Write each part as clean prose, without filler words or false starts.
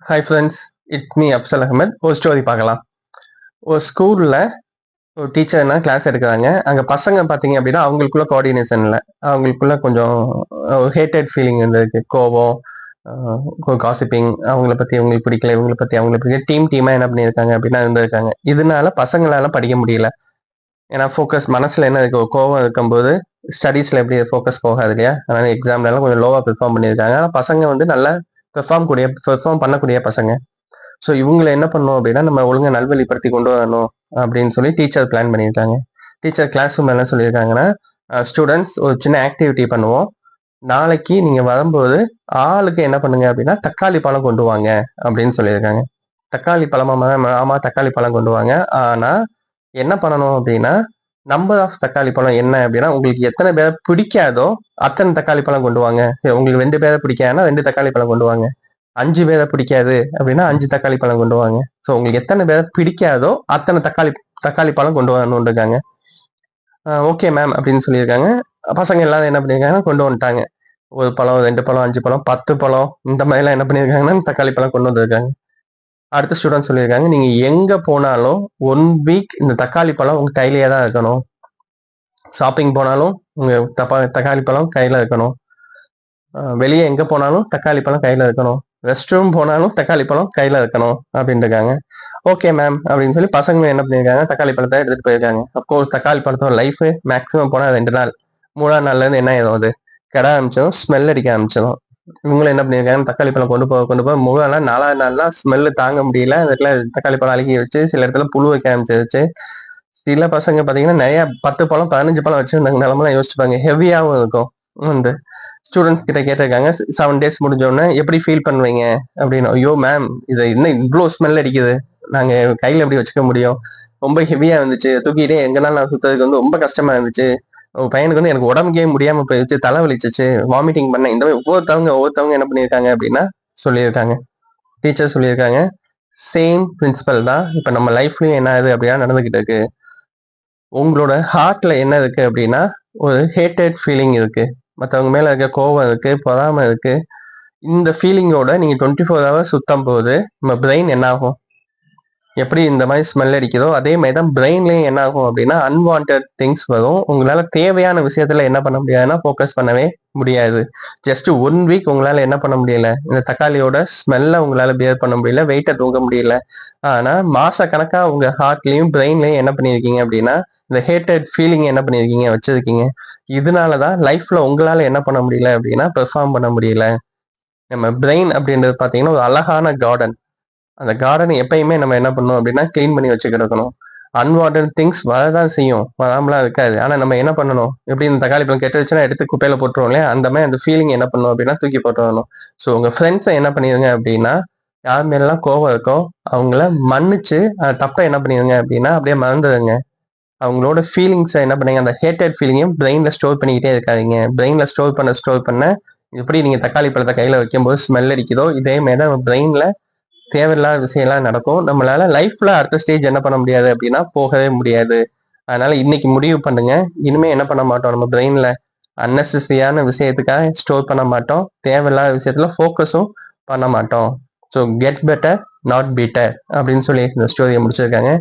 Hi friends, it's me Afzal Ahmed. ஒரு story பார்க்கலாம். ஒரு ஸ்கூலில் ஒரு டீச்சர் என்ன கிளாஸ் எடுக்கிறாங்க. அங்கே பசங்க பார்த்தீங்க அப்படின்னா அவங்களுக்குள்ள கோஆர்டினேஷன் இல்லை. அவங்களுக்குள்ள கொஞ்சம் ஹேட்டட் ஃபீலிங் இருந்திருக்கு. கோபம், காசிப்பிங், அவங்கள பற்றி அவங்களுக்கு பிடிக்கல, இவங்களை பற்றி அவங்களுக்கு பிடிக்கல. டீமாக என்ன பண்ணியிருக்காங்க அப்படின்னா இருந்திருக்காங்க. இதனால பசங்களால படிக்க முடியல. ஏன்னா ஃபோக்கஸ் மனசில் என்ன இருக்கு, கோவம் இருக்கும்போது ஸ்டடீஸில் எப்படி ஃபோக்கஸ் போகாது இல்லையா? அதனால எக்ஸாம்லலாம் கொஞ்சம் லோவாக பெர்ஃபார்ம் பண்ணியிருக்காங்க. ஆனால் பசங்க வந்து நல்லா பெர்ஃபார்ம் பண்ணக்கூடிய பசங்க. ஸோ இவங்கள என்ன பண்ணணும் அப்படின்னா, நம்ம ஒழுங்கா நல்வழிப்படுத்தி கொண்டு வரணும் அப்படின்னு சொல்லி டீச்சர் பிளான் பண்ணியிருக்காங்க. டீச்சர் கிளாஸ் ரூம் என்ன சொல்லியிருக்காங்கன்னா, ஸ்டூடெண்ட்ஸ் ஒரு சின்ன ஆக்டிவிட்டி பண்ணுவோம். நாளைக்கு நீங்க வரும்போது ஆளுக்கு என்ன பண்ணுங்க அப்படின்னா, தக்காளி பழம் கொண்டு வாங்க அப்படின்னு சொல்லியிருக்காங்க. தக்காளி பழமா மேம்? ஆமா, தக்காளி பழம் கொண்டு வாங்க. ஆனா என்ன பண்ணணும் அப்படின்னா, நம்பர் ஆஃப் தக்காளி பழம் என்ன அப்படின்னா, உங்களுக்கு எத்தனை பேரை பிடிக்காதோ அத்தனை தக்காளி பழம் கொண்டு வாங்க. உங்களுக்கு 2 பேரை பிடிக்காதுன்னா 2 தக்காளி பழம் கொண்டு வாங்க. 5 பேரை பிடிக்காது அப்படின்னா 5 தக்காளி பழம் கொண்டு வாங்க. ஸோ உங்களுக்கு எத்தனை பேரை பிடிக்காதோ அத்தனை தக்காளி தக்காளி பழம் கொண்டு வரணும்னு இருக்காங்க. ஓகே மேம் அப்படின்னு சொல்லியிருக்காங்க. பசங்க எல்லாரும் என்ன பண்ணியிருக்காங்கன்னா கொண்டு வந்துட்டாங்க. 1 பழம், 2 பழம், 5 பழம், 10 பழம், இந்த மாதிரிலாம் என்ன பண்ணியிருக்காங்கன்னா தக்காளி பழம் கொண்டு வந்திருக்காங்க. அடுத்த ஸ்டூடெண்ட் சொல்லியிருக்காங்க, நீங்க எங்க போனாலும் 1 வீக் இந்த தக்காளி பழம் உங்க கையிலேயே தான் இருக்கணும். ஷாப்பிங் போனாலும் உங்க தக்காளி பழம் கையில இருக்கணும். வெளியே எங்க போனாலும் தக்காளி பழம் கையில இருக்கணும். ரெஸ்ட் ரூம் போனாலும் தக்காளி பழம் கையில இருக்கணும் அப்படின்னு இருக்காங்க. ஓகே மேம் அப்படின்னு சொல்லி பசங்க என்ன பண்ணியிருக்காங்க, தக்காளி பழத்தை எடுத்துட்டு போயிருக்காங்க. அப்கோர்ஸ் தக்காளி பழத்தோட லைஃப் மேக்ஸிமம் போனா 2 நாள். 3ஆம் நாள்ல இருந்து என்ன ஆயிடும், அது கெட ஆரம்பிச்சிடும், ஸ்மெல் அடிக்க ஆரம்பிச்சிடும். இவங்களும் என்ன பண்ணியிருக்காங்க, தக்காளி பழம் கொண்டு போக 3ஆம் நாள் 4ஆவது நாள்லாம் ஸ்மெல்லு தாங்க முடியல. அந்த இடத்துல தக்காளி பழம் அழுகி வச்சு, சில இடத்துல புழு வைக்க ஆரம்பிச்சிருச்சு. சில பசங்க பாத்தீங்கன்னா நிறைய 10 பழம் 15 பழம் வச்சிருந்தாங்க. நிலமெல்லாம் யோசிச்சுப்பாங்க, ஹெவியாகவும் இருக்கும். வந்து ஸ்டூடெண்ட்ஸ் கிட்ட கேட்டிருக்காங்க, 7 டேஸ் முடிஞ்ச உடனே எப்படி ஃபீல் பண்ணுவீங்க அப்படின்னு. ஐயோ மேம், இது இன்னும் இவ்வளோ ஸ்மெல் அடிக்குது, நாங்க கையில எப்படி வச்சுக்க முடியும், ரொம்ப ஹெவியா இருந்துச்சு, தூக்கிட்டே எங்கனாலும் நான் சுத்துறதுக்கு வந்து ரொம்ப கஷ்டமா இருந்துச்சு, பையனுக்கு வந்து எனக்கு உடம்புக்கே முடியாம போயிடுச்சு, தலை வலிச்சிச்சு, வாமிட்டிங் பண்ணேன். இந்த மாதிரி ஒவ்வொருத்தவங்க என்ன பண்ணியிருக்காங்க அப்படின்னா சொல்லியிருக்காங்க. டீச்சர் சொல்லியிருக்காங்க, சேம் பிரின்சிபல் தான் இப்ப நம்ம லைஃப்லயும் என்ன ஆகுது அப்படின்னா நடந்துகிட்டு இருக்கு. உங்களோட ஹார்ட்ல என்ன இருக்கு அப்படின்னா, ஒரு ஹேட்டட் ஃபீலிங் இருக்கு, மற்றவங்க மேல இருக்க கோபம் இருக்கு, பொறாமை இருக்கு. இந்த ஃபீலிங்கோட நீங்க 24 ஹவர்ஸ் சுத்தம் போது நம்ம பிரெயின் என்ன ஆகும், எப்படி இந்த மாதிரி ஸ்மெல் அடிக்குதோ அதே மாதிரி தான் பிரெயின்லயும் என்ன ஆகும் அப்படின்னா அன்வான்ட் திங்ஸ் வரும். உங்களால தேவையான விஷயத்துல என்ன பண்ண முடியாதுன்னா ஃபோக்கஸ் பண்ணவே முடியாது. ஜஸ்ட் 1 வீக் உங்களால என்ன பண்ண முடியல, இந்த தக்காளியோட ஸ்மெல்ல உங்களால பியர் பண்ண முடியல, வெயிட்டை தூக்க முடியல. ஆனா மாச கணக்கா உங்க ஹார்ட்லயும் பிரெயின்லயும் என்ன பண்ணிருக்கீங்க அப்படின்னா இந்த ஹேட்டட் ஃபீலிங் என்ன பண்ணிருக்கீங்க, வச்சிருக்கீங்க. இதனாலதான் லைஃப்ல உங்களால என்ன பண்ண முடியல அப்படின்னா பெர்ஃபார்ம் பண்ண முடியல. நம்ம பிரெயின் அப்படின்றது பாத்தீங்கன்னா ஒரு அழகான கார்டன். அந்த கார்டன் எப்பயுமே நம்ம என்ன பண்ணணும் அப்படின்னா கிளீன் பண்ணி வச்சுக்கிடக்கணும். அன்வான்ட் திங்ஸ் வரதான் செய்யும், வராமலாம் இருக்காது. ஆனா நம்ம என்ன பண்ணணும், எப்படி இந்த தக்காளி பழம் கெட்டுருச்சுன்னா எடுத்து குப்பையில போட்டுருவோம் இல்லையா, அந்த மாதிரி அந்த ஃபீலிங் என்ன பண்ணணும் அப்படின்னா தூக்கி போட்டு வரணும். ஸோ உங்க ஃப்ரெண்ட்ஸை என்ன பண்ணிடுங்க அப்படின்னா, யார் மேலாம் கோவம் இருக்கோ அவங்கள மன்னிச்சு அந்த தப்பை என்ன பண்ணிடுங்க அப்படின்னா அப்படியே மறந்துடுங்க. அவங்களோட ஃபீலிங்ஸை என்ன பண்ணுங்க, அந்த ஹேட்டட் ஃபீலிங்கையும் பிரெயின்ல ஸ்டோர் பண்ணிக்கிட்டே இருக்காதீங்க. பிரெயின்ல ஸ்டோர் பண்ண எப்படி நீங்க தக்காளி பழத்தை கையில வைக்கும்போது ஸ்மெல் அடிக்குதோ இதே மாதிரி தான் பிரெயின்ல தேவையில்லாத விஷயம்லாம் நடக்கும். நம்மளால லைஃப்ல அடுத்த ஸ்டேஜ் என்ன பண்ண முடியாது அப்படின்னா போகவே முடியாது. அதனால இன்னைக்கு முடிவு பண்ணுங்க, இனிமே என்ன பண்ண மாட்டோம், நம்ம பிரெயின்ல அன்னெசரியான விஷயத்துக்காக ஸ்டோர் பண்ண மாட்டோம், தேவையில்லாத விஷயத்துல ஃபோக்கஸும் பண்ண மாட்டோம். So get better not Peter அப்படின்னு சொல்லி இந்த ஸ்டோரியை முடிச்சிருக்காங்க.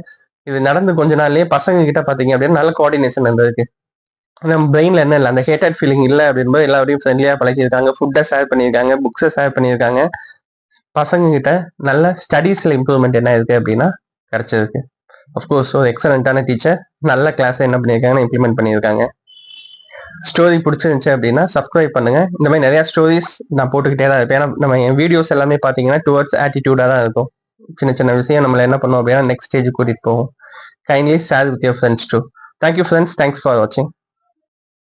இது நடந்து கொஞ்ச நாள்லயே பசங்க கிட்ட பாத்தீங்க அப்படின்னா நல்ல கோஆர்டினேஷன் இருந்திருக்கு. நம்ம பிரெயின்ல என்ன இல்லை, அந்த ஹேட்டட் ஃபீலிங் இல்லை அப்படின்போது எல்லாரையும் ஃப்ரெண்ட்லியா பழகிருக்காங்க, ஃபுட்டை ஷேர் பண்ணியிருக்காங்க, புக்ஸை ஷேர் பண்ணியிருக்காங்க. பசங்க கிட்ட நல்ல ஸ்டடீஸ்ல இம்ப்ரூவ்மெண்ட் என்ன இருக்கு அப்படின்னா கிடைச்சிருக்கு. அஃப்கோர்ஸ் ஒரு எக்ஸலண்டான டீச்சர் நல்ல கிளாஸ் என்ன பண்ணியிருக்காங்கன்னா இம்ப்ளிமெண்ட் பண்ணியிருக்காங்க. ஸ்டோரி பிடிச்சிருந்துச்சு அப்படின்னா சப்ஸ்கிரைப் பண்ணுங்க. இந்த மாதிரி நிறைய ஸ்டோரிஸ் நான் போட்டுக்கிட்டே தான் இருப்பேன். ஏன்னா நம்ம என் வீடியோஸ் எல்லாமே பார்த்தீங்கன்னா டுவர்ட்ஸ் ஆட்டிடியூடாக தான் இருக்கும். சின்ன சின்ன விஷயம் நம்மளை என்ன பண்ணுவோம் அப்படின்னா நெக்ஸ்ட் ஸ்டேஜ் கூட்டிட்டு போவோம். Kindly share with your friends too. Thank you friends, thanks for வாட்சிங்.